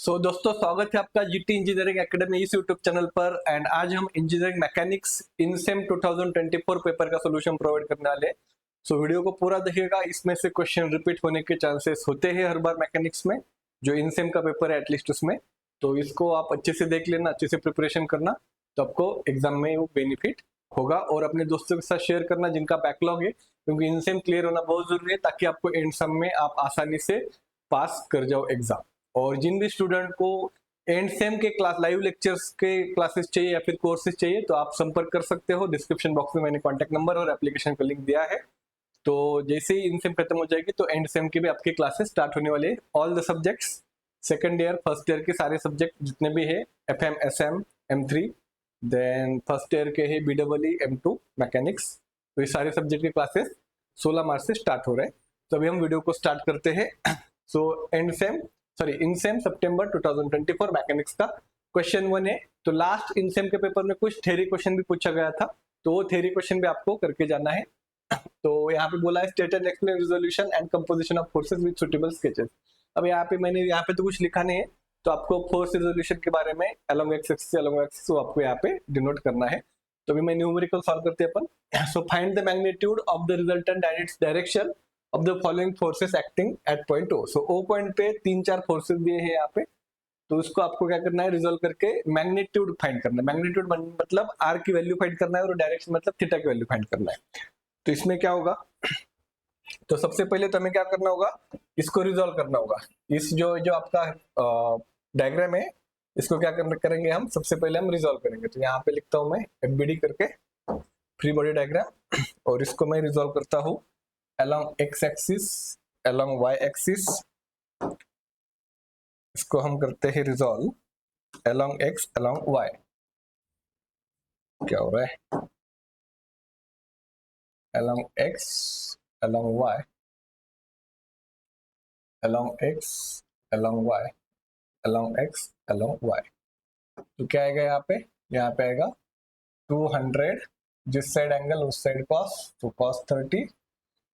दोस्तों स्वागत है आपका जीटी इंजीनियरिंग एकेडमी इस यूट्यूब चैनल पर। एंड आज हम engineering mechanics in same 2024 paper का सोल्यूशन प्रोवाइड करने वाले हैं। वीडियो को पूरा देखिएगा, इसमें से क्वेश्चन रिपीट होने के चांसेस होते हैं हर बार मैकेनिक्स में, जो इन सेम का पेपर है एटलीस्ट उसमें। तो इसको आप अच्छे से देख लेना, अच्छे से प्रिपरेशन करना, तो आपको एग्जाम में वो बेनिफिट होगा। और अपने दोस्तों के साथ शेयर करना जिनका बैकलॉग है, क्योंकि इन सेम क्लियर होना बहुत जरूरी है, ताकि आपको एंड सम में आप आसानी से पास कर जाओ एग्जाम। और जिन भी स्टूडेंट को एंड सेम के क्लास लाइव लेक्चर्स के क्लासेस चाहिए या फिर कोर्सेज चाहिए, तो आप संपर्क कर सकते हो। डिस्क्रिप्शन बॉक्स में मैंने कॉन्टैक्ट नंबर और एप्लीकेशन का लिंक दिया है। तो जैसे ही इन सेम खत्म हो जाएगी तो एंड सेम के भी आपके क्लासेस स्टार्ट होने वाले हैं। All the subjects, second year first year के सारे सब्जेक्ट जितने भी है, FM SM M3, then first year के है BEE M2 मैकेनिक्स, तो ये सारे सब्जेक्ट के क्लासेस 16 मार्च से स्टार्ट हो रहे हैं। तो अभी हम वीडियो को स्टार्ट करते हैं। इन सेम सितंबर 2024 मैकेनिक्स का क्वेश्चन 1 है। तो लास्ट इन सेम के पेपर में कुछ थ्योरी क्वेश्चन भी पूछा गया था, तो वो थ्योरी क्वेश्चन भी आपको करके जाना है। तो यहाँ पे बोला है state and explain resolution and composition of forces with suitable sketches. अब यहाँ पे मैंने यहाँ पे तो कुछ लिखा नहीं है, तो आपको फोर्स रिजोल्यूशन के बारे में along x axis along axis आपको यहाँ पे डिनोट करना है। तो अभी मैं न्यूमेरिकल सॉल्व करते हैं अपन। So find the magnitude of the resultant and its direction of the following forces acting at point O। So O point पे 3-4 फोर्सेस दिए हैं यहाँ पे, तो उसको आपको क्या करना है, रिजोल्व करके मैग्नीट्यूड फाइंड करना है। मैग्नीट्यूड मतलब R की वैल्यू फाइंड करना है और डायरेक्शन मतलब थीटा की वैल्यू फाइंड करना है। तो इसमें क्या होगा, तो सबसे पहले तो हमें क्या करना होगा, इसको रिजोल्व करना होगा। इस जो आपका डायग्राम है, इसको क्या करेंगे हम, सबसे पहले हम रिजोल्व करेंगे। तो यहाँ पे लिखता हूं मैं FBD करके, फ्री बॉडी डायग्राम, और इसको मैं रिजोल्व करता हूं along x axis along y axis. इसको हम करते हैं resolve along x along y। क्या हो रहा है, along x along y along x along y along x along y। तो क्या आएगा यहाँ पे आएगा 200, जिस साइड एंगल उस साइड cos, तो cos 30।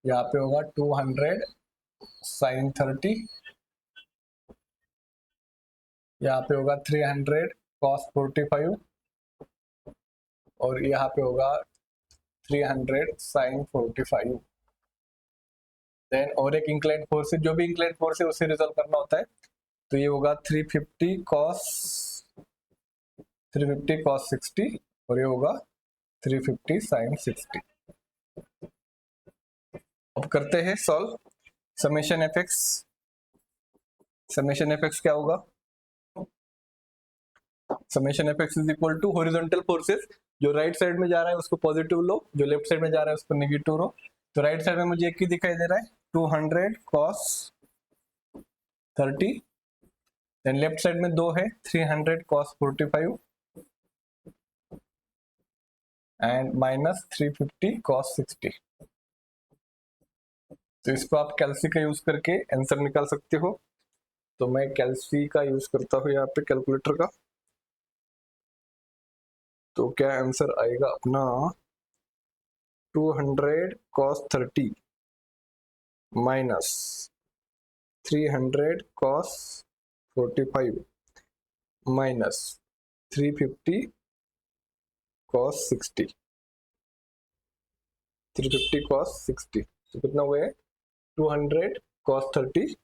यहाँ पे होगा 200 sin 30, यहाँ पे होगा 300 cos 45, और यहाँ पे होगा 300 sin 45। देन और एक इंक्लाइन फोर्स है, जो भी इंक्लाइन फोर्स है उसे रिजोल्व करना होता है। तो ये होगा 350 cos 60, और ये होगा 350 sin 60। अब करते हैं सॉल्व। समेशन एफ एक्स क्या होगा, summation F X is equal to horizontal forces, जो राइट साइड में जा रहा है उसको पॉजिटिव लो, जो लेफ्ट साइड में जा रहा है उसको नेगेटिव लो। तो राइट साइड में मुझे एक ही दिखाई दे रहा है 200 cos 30, देन लेफ्ट साइड में दो है 300 cos 45 एंड माइनस 350 cos 60। तो इसको आप कैल्सी का यूज करके आंसर निकाल सकते हो। तो मैं कैल्सी का यूज करता हूँ यहाँ पे कैलकुलेटर का। तो क्या आंसर आएगा अपना, 200 cos 30 minus 300 cos 45 minus 350 cos 60, 350 cos 60। तो कितना हुआ है, 200 cos 30,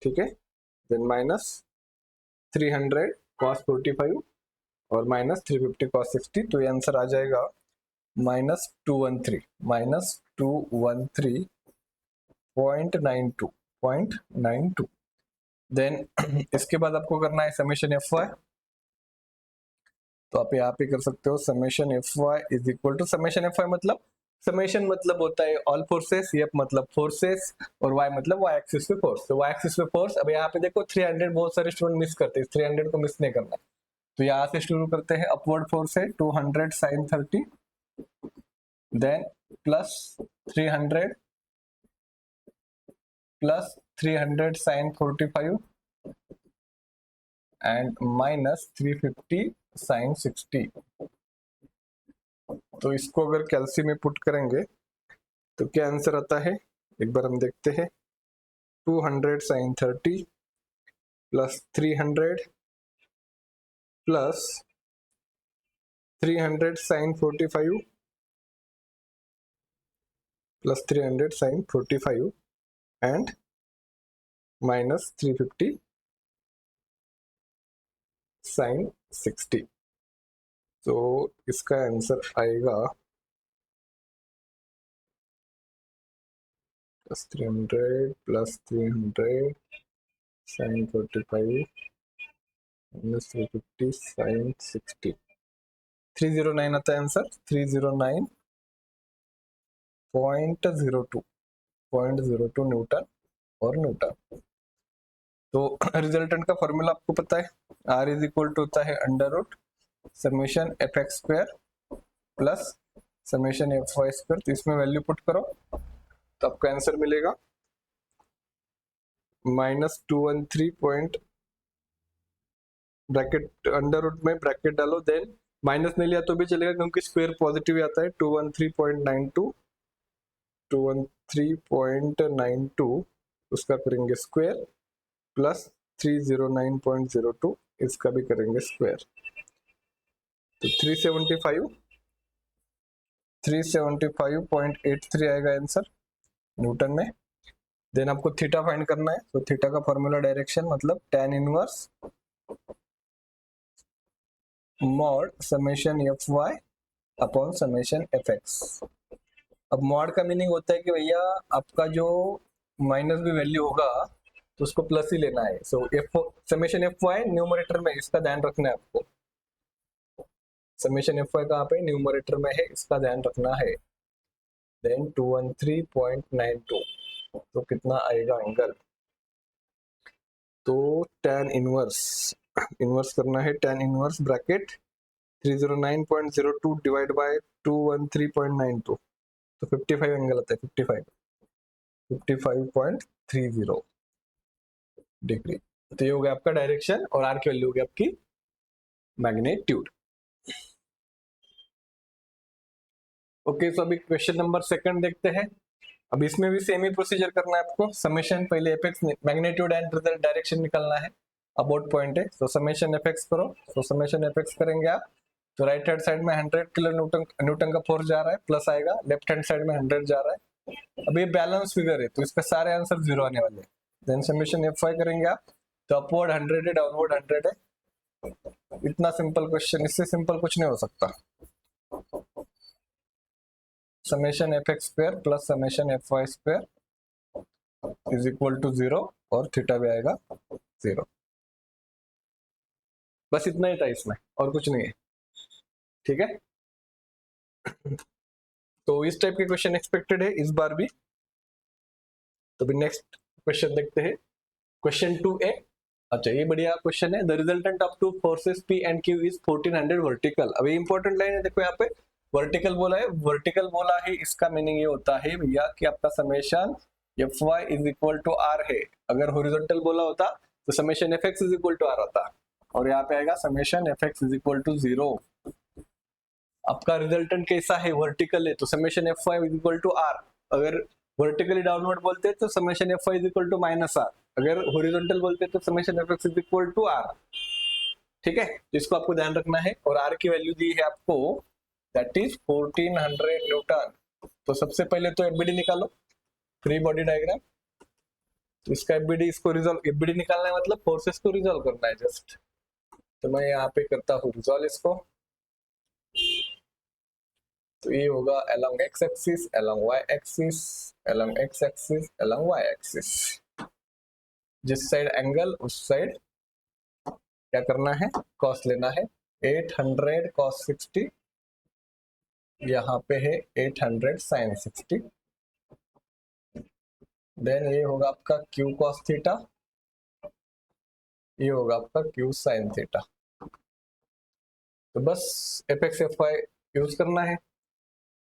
ठीक है, देन माइनस 300 cos 45 और माइनस 350 cos 60। तो ये आंसर आ जाएगा -213.92। देन इसके बाद आपको करना है समेशन एफ वाई। तो आप यहाँ पे कर सकते हो summation F Y is equal to summation F Y मतलब, समेशन मतलब होता है ऑल फोर्सेस, एफ मतलब फोर्सेस, और वाई मतलब वाई एक्सिस पे फोर्स। तो वाई एक्सिस पे फोर्स, अब यहाँ पे देखो 300 बहुत सारे स्टूडेंट मिस करते हैं, 300 को मिस नहीं करना। तो यहाँ से शुरू करते हैं, अपवर्ड फोर्स है 200 sin 30, then plus 300 sin 45 and minus 350 sin 60। तो इसको अगर कैल्सी में पुट करेंगे तो क्या आंसर आता है, एक बार हम देखते हैं। 200 sin 30 plus 300 plus 300 sine 45 plus 300 sine 45 and minus 350 sine 60। तो इसका आंसर आएगा plus 300 plus 300 sine 45 minus 350 sine 60, 309 आता है आंसर, 309.02 न्यूटन और न्यूटन। तो रिजल्टेंट का फॉर्मूला आपको पता है, R इज इक्वल टू होता है under root summation F X square plus summation F Y square. तो इसमें वैल्यू पुट करो तो आपको आंसर मिलेगा -213 पॉइंट, ब्रैकेट अंडर रूट में ब्रैकेट डालो, देन माइनस नहीं लिया तो भी चलेगा क्योंकि स्क्वायर पॉजिटिव आता है। 213.92 उसका करेंगे स्क्वायर प्लस 309.02 इसका भी करेंगे स्क्वायर। तो 375.83 आएगा आंसर न्यूटन में। देन आपको थीटा फाइंड करना है, तो थीटा का फॉर्मूला डायरेक्शन मतलब tan inverse mod summation F Y upon summation F X. अब मॉड का मीनिंग होता है कि भैया आपका जो माइनस भी वैल्यू होगा तो उसको प्लस ही लेना है। So F summation F Y numerator में, इसका ध्यान रखना है आपको। समेशन एफ वाई कहाँ पे न्यूमरेटर में है, इसका ध्यान रखना है। देन 213.92 तो कितना आएगा एंगल, तो tan इनवर्स करना है, tan inverse bracket 309.02 divide by 213.92 तो 55 एंगल आता है, 55.30 डिग्री। तो ये हो गया आपका डायरेक्शन और आर की वैल्यू हो गई आपकी मैग्नीट्यूड। ओके, सो अभी क्वेश्चन नंबर सेकंड देखते हैं। अब इसमें भी सेम ही प्रोसीजर करना है आपको। समेशन पहले apex magnitude and result direction निकालना है, अबाउट पॉइंट है। तो समेशन एपेक्स करो, तो समेशन एपेक्स करेंगे आप तो राइट हैंड साइड में 100 किलो न्यूटन का फोर्स जा रहा है, प्लस आएगा, लेफ्ट हैंड साइड में 100 जा रहा है। अब ये बैलेंस फिगर है तो इसके सारे आंसर 0 आने वाले हैं। देन समेशन एफ वाई करेंगे आप तो अपवर्ड 100 है, डाउनवर्ड 100 है। इतना सिंपल क्वेश्चन, इससे सिंपल कुछ नहीं हो सकता। Summation F X square plus summation F Y square is equal to 0 और थीटा भी आएगा 0। बस इतना ही था इसमें, और कुछ नहीं है, ठीक है। तो इस टाइप के क्वेश्चन एक्सपेक्टेड है इस बार भी। तो भी नेक्स्ट क्वेश्चन देखते हैं, क्वेश्चन 2A। अच्छा, ये बढ़िया क्वेश्चन है। The resultant of two forces P and Q is 1400 vertical. अब ये इंपॉर्टेंट लाइन है, देखो यहाँ पे वर्टिकल बोला है, वर्टिकल बोला है, इसका मीनिंग ये होता है भैया कि आपका summation F Y is equal to R है। अगर हॉरिजॉन्टल बोला होता तो summation F X is equal to R होता, और यहाँ पे आएगा summation F X is equal to 0। आपका रिजल्टेंट कैसा है, वर्टिकल है तो summation F Y is equal to R. अगर वर्टिकली डाउनवर्ड बोलते हैं तो summation F Y is equal to minus R. अगर हॉरिजॉन्टल बोलते हैं तो summation F X is equal to R, ठीक है। इसको आपको ध्यान रखना है। और आर की वैल्यू दी है आपको, दैट इज 1400 न्यूटन। तो सबसे पहले तो एफबीडी निकालो, फ्री बॉडी डायग्राम। तो इसका एफबीडी, इसको रिजॉल्व, एफबीडी निकालना है मतलब फोर्सेस को रिजॉल्व करना है जस्ट। तो मैं यहाँ पे करता हूँ रिजॉल्व इसको। तो ये होगा along x axis, along y axis, along x axis, along y axis. जिस साइड एंगल उस साइड क्या करना है, कॉस लेना है। 800 cos 60, यहाँ पे है 800 sin 60। देन ये होगा आपका q cos थीटा, ये होगा आपका q sin थीटा। तो बस F X F Y use करना है।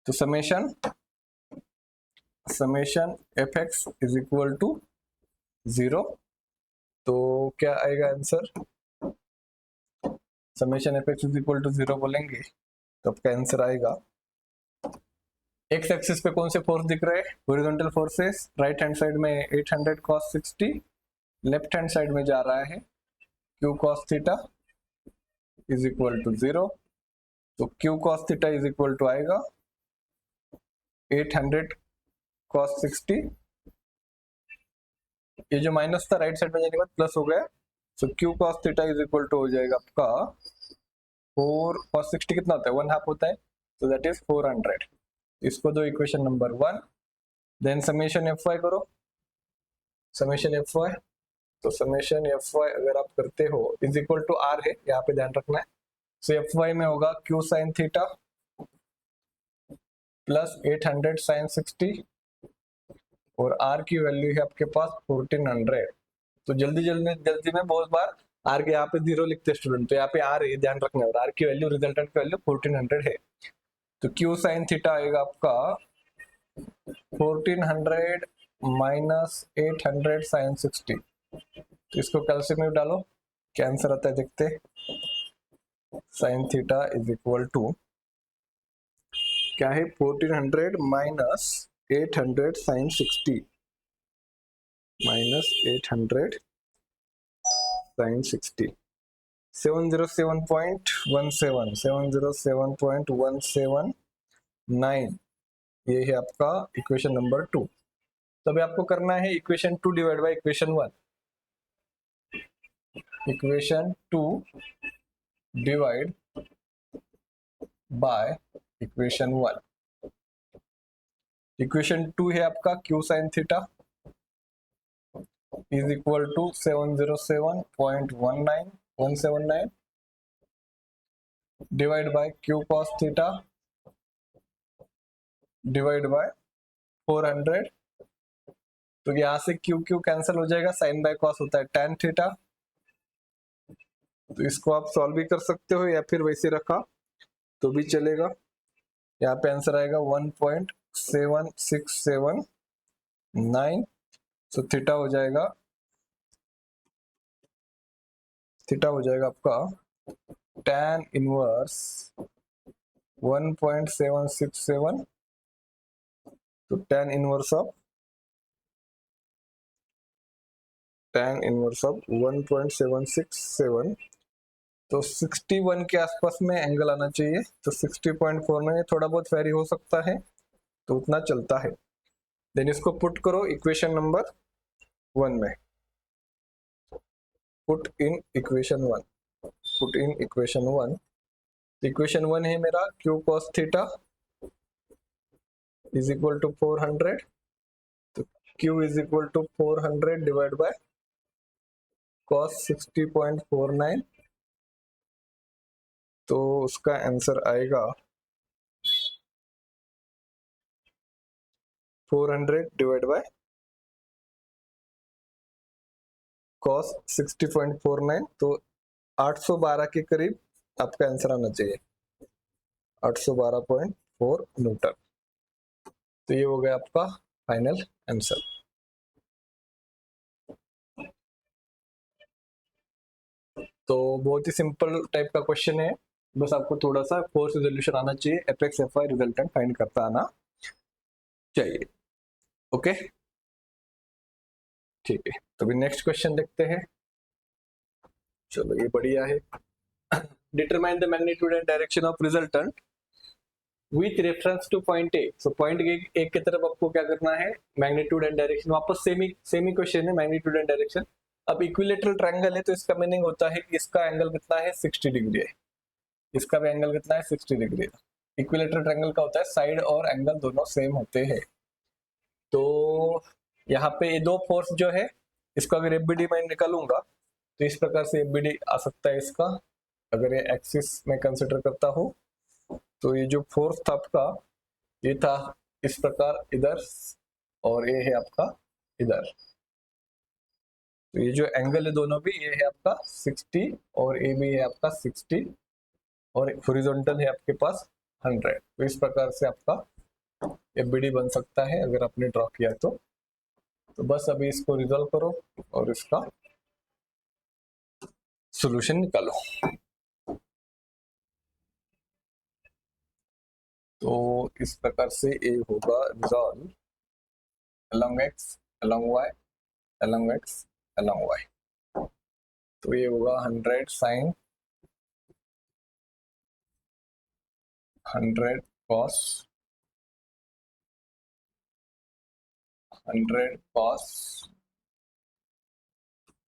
तो summation F X is equal to 0। तो क्या आएगा answer, summation F X is equal to 0 बोलेंगे तो आपका आंसर आएगा, एक्स एक्सिस पे कौन से फोर्स दिख रहे हैं, horizontal forces. Right hand side में 800 cos 60, लेफ्ट हैंड साइड में जा रहा है Q cos theta is equal to 0, तो Q cos theta is equal to आएगा 800 कॉस 60, ये जो माइनस था राइट साइड में जाने के बाद प्लस हो गया, so Q cos theta is equal to हो जाएगा आपका 4 कॉस 60 कितना होता है, 1/2 होता है, तो दैट इज 400। इसको दो equation number 1, then summation F Y करो, समेशन एफ वाई, तो समेशन एफ वाई अगर आप करते हो इज इक्वल टू आर है, यहाँ पे ध्यान रखना है, सो एफ वाई में होगा Q sine theta plus 800 sine 60 और आर की वैल्यू है आपके पास 1400। तो जल्दी में बहुत बार आर के यहाँ पे 0 लिखते स्टूडेंट, तो यहाँ पे आर है, ध्यान रखना है, और आर की वैल्यू रिजल्टेंट की वैल्यू 1400 है, तो क्यू साइन थीटा आएगा आपका 1400 माइनस 800 साइन 60, तो इसको कैलकुलेटर में डालो, क्या आंसर आता है देखते, sine theta is equal to क्या है 1400 माइनस 800 साइन 60 माइनस 800 साइन 60, 707.17 707.179, ये है आपका इक्वेशन नंबर 2। तो अभी आपको करना है equation 2 divide by equation 1, equation 2 divide by equation 1, equation 2 है आपका Q sine theta is equal to 707.19179 divide by Q cos theta divide by 400, तो यहां से क्यू क्यू कैंसिल हो जाएगा, साइन बाय कॉस होता है tan थीटा, तो इसको आप सॉल्व भी कर सकते हो या फिर वैसे रखा तो भी चलेगा, यहाँ पे आंसर आएगा 1.7679, सो थीटा हो जाएगा आपका tan इनवर्स 1.767, तो tan इनवर्स ऑफ 1.767, तो 61 के आसपास में एंगल आना चाहिए, तो 60.4 में थोड़ा बहुत वेरी हो सकता है, तो उतना चलता है। देन इसको पुट करो इक्वेशन नंबर 1 में, पुट इन इक्वेशन 1, इक्वेशन 1 है मेरा Q cos theta is equal to 400, तो Q is equal to 400 divide by cos 60.49, तो उसका आंसर आएगा 400 डिवाइड बाय कॉस 60.49, तो 812 के करीब आपका आंसर आना चाहिए, 812.4 न्यूटन, तो ये हो गया आपका फाइनल आंसर। तो बहुत ही सिंपल टाइप का क्वेश्चन है, बस आपको थोड़ा सा फोर्स रिजोल्यूशन आना चाहिए, F X F Y resultant find करता आना चाहिए। ओके ठीक है, तो अभी नेक्स्ट क्वेश्चन देखते हैं, चलो ये बढ़िया है। Determine the magnitude and direction of resultant with reference two point A, so point A की तरफ आपको क्या करना है, मैग्नीट्यूड एंड डायरेक्शन, वापस सेमी क्वेश्चन है, मैग्नीट्यूड एंड डायरेक्शन। अब इक्विलेटरल ट्रायंगल है, तो इसका मीनिंग होता है कि इसका एंगल कितना है 60 डिग्री है, इसका भी एंगल कितना है 60 डिग्री है। इक्विलेटरल ट्रायंगल का होता है साइड और एंगल दोनों सेम होते हैं, तो यहाँ पे ये दो फोर्स जो है, इसको अगर एफबीडी में निकालूंगा तो इस प्रकार से एफबीडी आ सकता है इसका, अगर ये एक्सिस में कंसिडर करता हूँ, तो ये जो फोर्स था आपका, ये था इस प्रकार इधर, और ये है आपका इधर, तो ये जो एंगल है दोनों भी, ये है आपका 60 और ये भी है आपका 60, और हॉरिजॉन्टल है आपके पास 100, तो इस प्रकार से आपका एफबीडी बन सकता है अगर आपने ड्रॉ किया तो बस अभी इसको रिजॉल्व करो और इसका सॉल्यूशन निकालो। तो इस प्रकार से ए होगा resolve along x along y along x along y, तो ये होगा 100 sine 100 cos 100 cos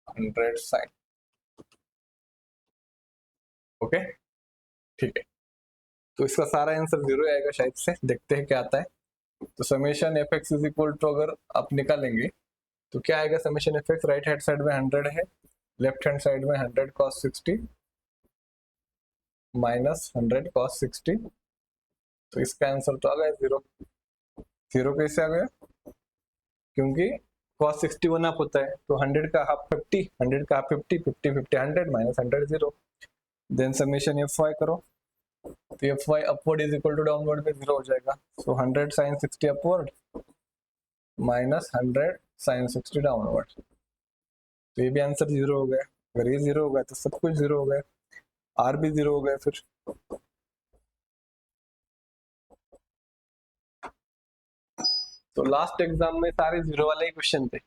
100 sine. Okay ठीक है, तो इसका सारा आंसर 0 आएगा शायद से, देखते हैं क्या आता है। तो summation F X is equal to अगर आप निकालेंगे तो क्या आएगा, summation F X right hand side में 100 है, लेफ्ट हैंड साइड में 100 cos 60 माइनस 100 cos 60, तो इसका आंसर तो आ गया 0। 0 कैसे आ गया, क्योंकि cos 60 1 हाफ होता है, तो 100 का हाफ 50, 100 का half 50, 50 50 100 minus 100 0। Then summation F Y करो, तो F Y upward is equal to downward में 0 हो जाएगा। So 100 sine 60 upward minus 100 sine 60 downward, तो ये भी आंसर 0 हो गया। अगर ये 0 हो गया तो सब कुछ 0 हो गया, आर भी 0 हो गया फिर। तो लास्ट एग्जाम में सारे 0 वाले ही क्वेश्चन थे,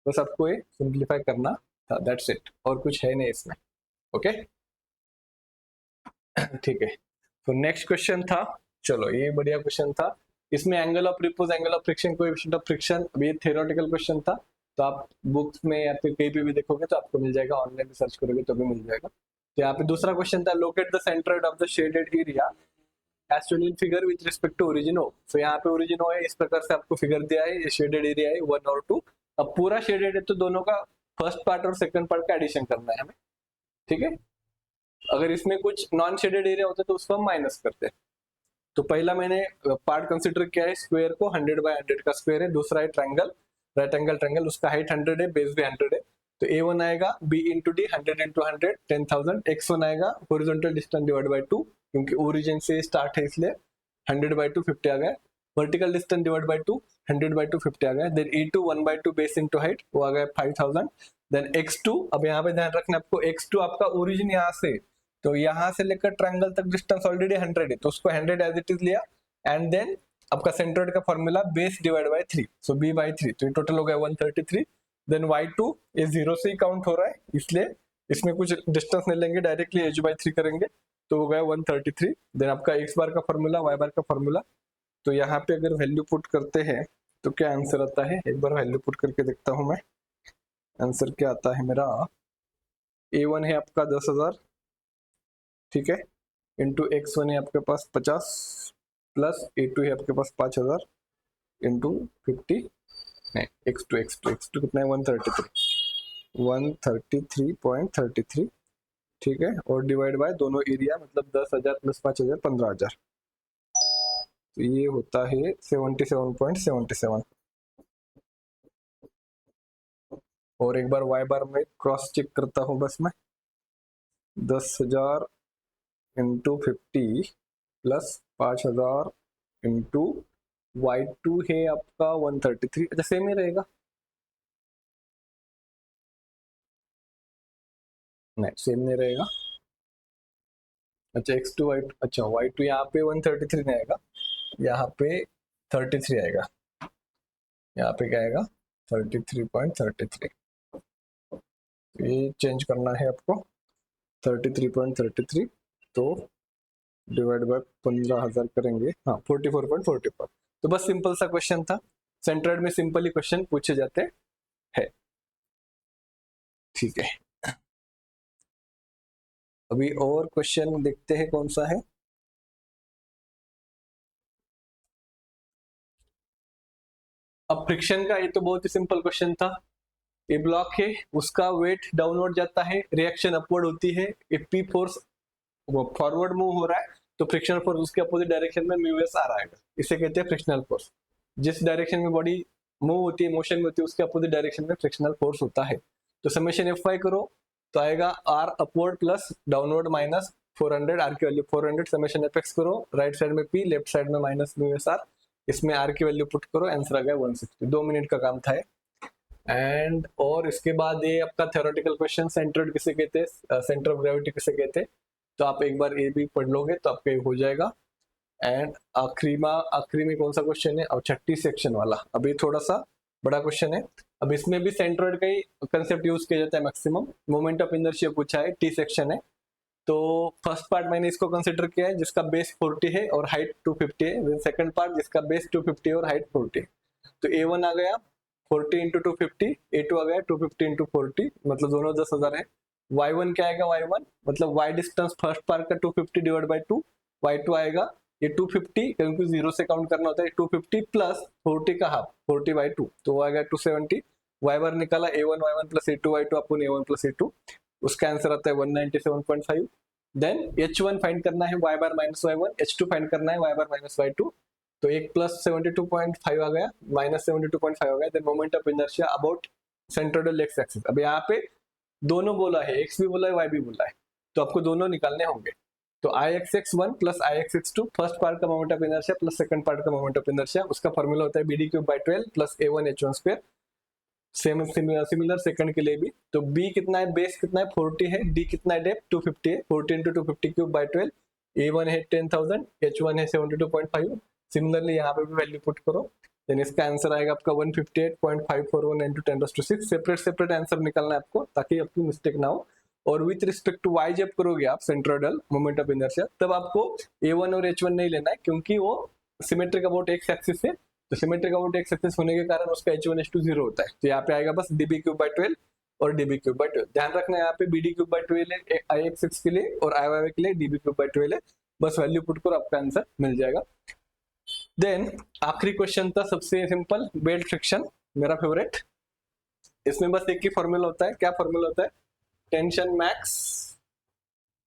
बस आपको ये सिंप्लीफाई करना था, दैट्स इट, और कुछ है नहीं इसमें। ओके ठीक है, तो नेक्स्ट क्वेश्चन था, चलो ये बढ़िया क्वेश्चन था। इसमें angle of repose, angle of friction, coefficient of friction, ये थ्योरेटिकल क्वेश्चन था, तो आप बुक्स में या फिर कहीं पे भी देखोगे तो आपको मिल जाएगा, ऑनलाइन सर्च करोगे तो भी मिल जाएगा। तो यहाँ पे दूसरा क्वेश्चन था, locate the centre of the shaded area as shown in figure with respect to origin O. तो यहाँ पे ओरिजिन ओ है, इस प्रकार से आपको फिगर दिया है, ये शेडेड एरिया है 1 और 2। अब पूरा शेडेड है तो दोनों का फर्स्ट पार्ट और सेकंड पार्ट का एडिशन करना है हमें, ठीक है। अगर इसमें कुछ नॉन शेडेड एरिया होता है तो उसको हम माइनस करते हैं। तो पहला मैंने पार्ट कंसिडर किया है स्क्वायर को, 100 बाय 100 का स्क्वायर है। दूसरा है ट्रायंगल, राइट एंगल ट्रायंगल, उसका हाइट 100 है, बेस भी 100 है। तो A1 आएगा B into D, 100 into 100 10,000। X1 आएगा हॉरिजॉन्टल डिस्टेंस डिवाइड बाय 2, क्योंकि ओरिजिन से स्टार्ट है इसलिए 100 बाय 2 50 आ गया। Vertical distance divide by 2, 100 by 2 50 आ गया। Then E2 1 by 2 base into height, वो आ गया 5000। देन X2, अब यहाँ पे ध्यान रखना आपको, X2 आपका ओरिजिन यहाँ से, तो यहाँ से लेकर ट्रायंगल तक डिस्टेंस ऑलरेडी 100 है, तो उसको 100 एज इट इज लिया। एंड देन आपका सेंट्रोइड का formula base divide by 3, so b by 3, तो ये टोटल हो गया 133। देन y2 ये 0 से ही काउंट हो रहा है, इसलिए इसमें कुछ डिस्टेंस नहीं लेंगे, डायरेक्टली h बाय 3 करेंगे, तो हो गया 133। देन आपका x बार का फॉर्मूला, y बार का फॉर्मूला, तो यहाँ पे अगर वैल्यू पुट करते हैं तो क्या आंसर आता है, एक बार वैल्यू पुट करके देखता हूँ मैं। आंसर क्या आता है मेरा, A1 है आपका 10,000, ठीक है, इंटू x1 है आपके पास 50, प्लस A2 है आपके पास 5000 इंटू 50, नहीं x2 कितना है 133.33, ठीक है, और डिवाइड बाय दोनों एरिया, मतलब 10,000 प्लस 5,000 15,000, तो ये होता है 77.77। और एक बार y बार में क्रॉस चेक करता हूँ बस मैं, 10,000 इंटू 50 प्लस 5,000 इंटू y2 है आपका 133, अच्छा सेम ही रहेगा, नहीं सेम नहीं रहेगा। अच्छा x2 y2, अच्छा y2 यहाँ पे 133 नहीं आएगा, यहाँ पे 33 आएगा, यहाँ पे क्या आएगा 33.33, ये चेंज करना है आपको 33.33, तो डिवाइड बाय 15,000 करेंगे, हाँ 44.44। तो बस सिंपल सा क्वेश्चन था, सेंट्रोइड में सिंपल ही क्वेश्चन पूछे जाते हैं, ठीक है। अभी और क्वेश्चन देखते हैं कौन सा है। अब फ्रिक्शन का, ये तो बहुत ही सिंपल क्वेश्चन था। ये ब्लॉक है, उसका वेट डाउनवर्ड जाता है, रिएक्शन अपवर्ड होती है, A P force forward move हो रहा है, तो फ्रिक्शनल फोर्स उसके अपोजिट डायरेक्शन में म्यू एस आ रहा है, इसे कहते हैं फ्रिक्शनल फोर्स। जिस डायरेक्शन में बॉडी मूव होती है, मोशन में होती है, उसके अपोजिट डायरेक्शन में फ्रिक्शनल फोर्स होता है। तो समेशन एफ वाई करो तो आएगा R upward plus downward minus 400, R की वैल्यू 400, समेशन एफ एक्स करो, राइट साइड में पी, लेफ्ट साइड में माइनस म्यू एस आर, इसमें आर की वैल्यू पुट करो, आंसर आ गया 160। 2 मिनट का काम था। एंड और इसके बाद ये आपका थ्योरेटिकल क्वेश्चन, सेंट्रोइड किसे कहते हैं, सेंटर ऑफ ग्रेविटी किसे कहते हैं, तो आप एक बार ये भी पढ़ लोगे तो आपका हो जाएगा। एंड आखिरी में कौन सा क्वेश्चन है, अब छठी सेक्शन वाला, अभी थोड़ा सा बड़ा क्वेश्चन है, अब इसमें भी सेंट्रोइड का ही कंसेप्ट यूज किया जाता है मैक्सिमम। मोमेंट ऑफ इनर्शिया पूछा है, टी सेक्शन है, तो फर्स्ट पार्ट मैंने इसको कंसिडर किया है जिसका बेस 40 है और हाइट 250 है। देन सेकंड पार्ट जिसका बेस 250 और हाइट 40 है। तो A1 आ गया 40 इंटू 250, A2 आ गया 250 इंटू 40, मतलब दोनों 10,000 है। Y1 क्या आएगा, Y1 मतलब Y डिस्टेंस फर्स्ट पार्ट का 250 डिवाइड बाई 2, Y2 आएगा ये 250, क्योंकि जीरो से काउंट करना होता है, 250 प्लस 40 का हाफ 40 बाई 2, तो वो आएगा 270। Y1 निकाला A1 Y1 plus A2 Y2 अपन A1 प्लस A2, उसका आंसर आता है 197.5। देन H1 फाइंड करना है y बार माइनस y1, H2 फाइंड करना है y बार माइनस y2, तो एक प्लस 72.5 आ गया, माइनस 72.5 आ गया। Then moment of inertia about centroidal X axis. अब यहाँ पे दोनों बोला है, x भी बोला है y भी बोला है, तो आपको दोनों निकालने होंगे। तो Ixx1 plus Ixx2 first part का moment of inertia plus second part का मोमेंट ऑफ इनर्शिया, उसका फॉर्मूला होता है BD3/12 plus A1 H1 square. Same similar second के लिए भी, तो B कितना है, बेस कितना है 40 है, D कितना है, डेप्थ 250 है, 40 इंटू 250/12, A1 है 10,000, H1 है 72.5। सिमिलरली यहाँ पे भी वैल्यू पुट करो, देन इसका आंसर आएगा आपका 158.541 इंटू 10⁶। सेपरेट आंसर निकालना है आपको ताकि आपकी मिस्टेक ना हो। और विथ रिस्पेक्ट टू y जब करोगे आप सेंट्रोइडल मोमेंट ऑफ इनर्शिया, तब आपको A1 और H1 नहीं लेना है, क्योंकि वो सिमेट्रिक अबाउट एक्स एक्सिस है, तो सिमेट्रिक अबाउट एक्स एक्सिस होने के कारण उसका H1 H2 0 होता है। तो यहाँ पे आएगा बस dB3/12 और dB3/12। ध्यान रखना है यहाँ पे BD3/12 है Ixx के लिए और Iy के लिए dB3/12 है, बस वैल्यू पुट करो आपका आंसर मिल जाएगा। देन आखिरी क्वेश्चन था सबसे सिंपल, बेल्ट फ्रिक्शन, मेरा फेवरेट। इसमें बस एक ही फॉर्मूला होता है, क्या फॉर्मूला होता है, tension max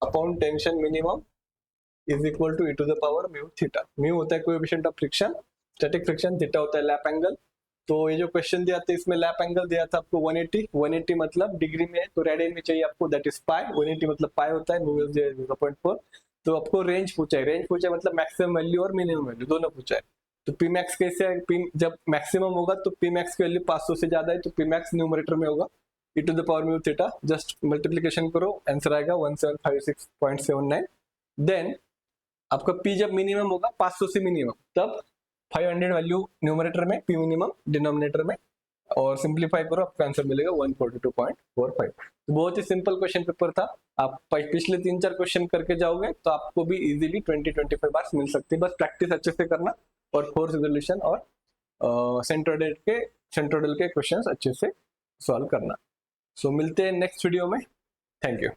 upon tension minimum is equal to e to the power mu theta. Mu होता है coefficient of friction, static friction, theta होता है लैप एंगल। तो ये जो क्वेश्चन दिया था इसमें लैप एंगल दिया था आपको 180 मतलब डिग्री में है, तो रेडियन में चाहिए आपको, दैट इज पाई। 180 मतलब पाई होता है, 0.4। तो आपको रेंज पूछा है, रेंज पूछा है मतलब मैक्सिमम वैल्यू और मिनिमम वैल्यू दोनों पूछा है। तो पी मैक्स कैसे है, पी जब मैक्सिमम होगा तो पी मैक्स की वैल्यू 500 से ज्यादा है, तो पी मैक्स न्यूमरेटर में होगा e to the power mu theta, just multiplication करो, आंसर आएगा 1756.79। देन आपका p जब मिनिमम होगा 500 से मिनिमम, तब 500 वैल्यू न्यूमरेटर में, p मिनिमम डिनोमिनेटर में, और सिंप्लीफाई करो आपका आंसर मिलेगा 142.45। तो बहुत ही सिंपल क्वेश्चन पेपर था। आप पिछले 3-4 क्वेश्चन करके जाओगे तो आपको भी इजीली 20-25 मार्क्स मिल सकते हैं। बस प्रैक्टिस अच्छे से करना और फोर्स रिजोल्यूशन और सेंट्रोइडल के क्वेश्चंस अच्छे से सॉल्व करना। सो मिलते हैं नेक्स्ट वीडियो में। Thank you.